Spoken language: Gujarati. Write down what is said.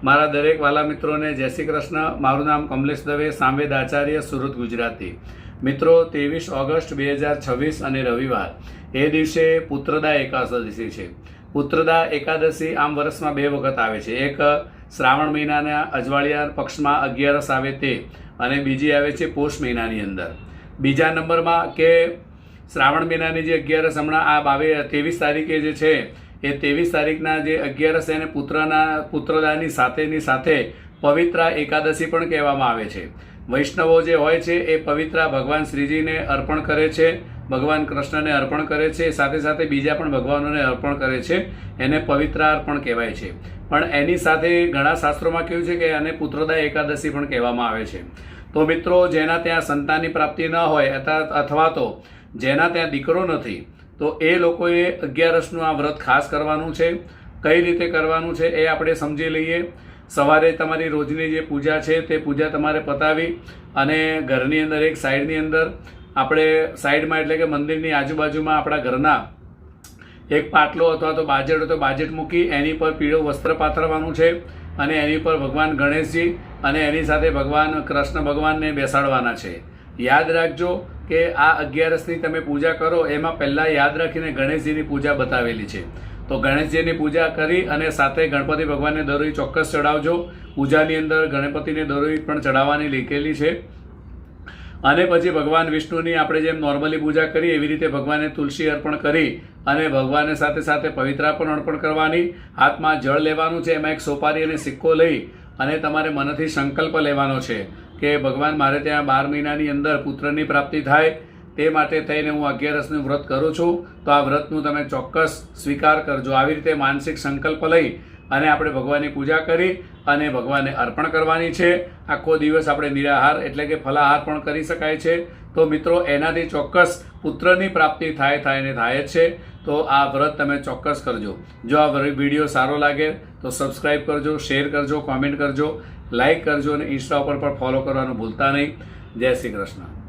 મારા દરેક વાલા મિત્રોને જય શ્રી કૃષ્ણ। મારું નામ કમલેશ દવે, સામવેદ આચાર્ય, સુરત, ગુજરાતી। મિત્રો, 23 ઓગસ્ટ 2026 અને રવિવાર એ દિવસે પુત્રદા એકાદશી છે। પુત્રદા એકાદશી આમ વર્ષમાં 2 વખત આવે છે। એક શ્રાવણ મહિનાના અજવાળિયા પક્ષમાં 11 આવે તે, અને બીજી આવે છે પોષ મહિનાની અંદર। બીજા નંબરમાં કે શ્રાવણ મહિનાની જે 11 હમણાં આ 23 તારીખે જે છે એ 23 તારીખના જે 11 છે એને પુત્રદાની સાથે પવિત્રા એકાદશી પણ કહેવામાં આવે છે। વૈષ્ણવો જે હોય છે એ પવિત્રા ભગવાન શ્રીજીને અર્પણ કરે છે, ભગવાન કૃષ્ણને અર્પણ કરે છે, સાથે બીજા પણ ભગવાનોને અર્પણ કરે છે। એને પવિત્રા અર્પણ કહેવાય છે। પણ એની સાથે ઘણા શાસ્ત્રોમાં કહ્યું છે કે એને પુત્રદા એકાદશી પણ કહેવામાં આવે છે। તો મિત્રો, જેના ત્યાં સંતાનની પ્રાપ્તિ ન હોય અથવા તો જેના ત્યાં દીકરો નથી, તો એ લોકોએ 11નું આ વ્રત ખાસ કરવાનું છે। કઈ રીતે કરવાનું છે એ આપણે સમજી લઈએ। સવારે તમારી રોજની જે પૂજા છે તે પૂજા તમારે પતાવી અને ઘરની અંદર એક સાઈડની અંદર આપણે સાઈડમાં એટલે કે મંદિરની આજુબાજુમાં આપણા ઘરના એક પાટલો અથવા તો બાજેટ હોય તો બાજેટ મૂકી એની પર પીળું વસ્ત્ર પાથરવાનું છે અને એની પર ભગવાન ગણેશજી અને એની સાથે ભગવાન કૃષ્ણ ભગવાનને બેસાડવાના છે। યાદ રાખજો કે આ 11ની તમે પૂજા કરો એમાં પહેલાં યાદ રાખીને ગણેશજીની પૂજા બતાવેલી છે। તો ગણેશજીની પૂજા કરી અને સાથે ગણપતિ ભગવાનને દરોઈ ચોક્કસ ચડાવજો। પૂજાની અંદર ગણપતિને દરોઈ પણ ચડાવવાની લીખેલી છે। અને પછી ભગવાન વિષ્ણુની આપણે જેમ નોર્મલી પૂજા કરી એવી રીતે ભગવાનને તુલસી અર્પણ કરી અને ભગવાનને સાથે પવિત્રા પણ અર્પણ કરવાની। હાથમાં જળ લેવાનું છે, એમાં એક સોપારી અને સિક્કો લઈ અને તમારે મનથી સંકલ્પ લેવાનો છે કે ભગવાન મારે ત્યાં 12 મહિનાની અંદર પુત્રની પ્રાપ્તિ થાય તે માટે થઈને હું 11નું વ્રત કરું છું, તો આ વ્રતનું તમે ચોક્કસ સ્વીકાર કરજો। આવી રીતે માનસિક સંકલ્પ લઈ અને આપણે ભગવાનની પૂજા કરી અને ભગવાનને અર્પણ કરવાની છે। આખો દિવસ આપણે નિરાહાર એટલે કે ફલાહાર પણ કરી શકાય છે। તો મિત્રો, એનાથી ચોક્કસ પુત્રની પ્રાપ્તિ થાય જ છે। તો આ વ્રત તમે ચોક્કસ કરજો। જો આ વિડીયો સારો લાગે તો સબસ્ક્રાઈબ કરજો, શેર કરજો, કોમેન્ટ કરજો, લાઈક કરજો અને ઇન્સ્ટા ઉપર પણ ફોલો કરવાનું ભૂલતા નહીં। જય શ્રી કૃષ્ણ।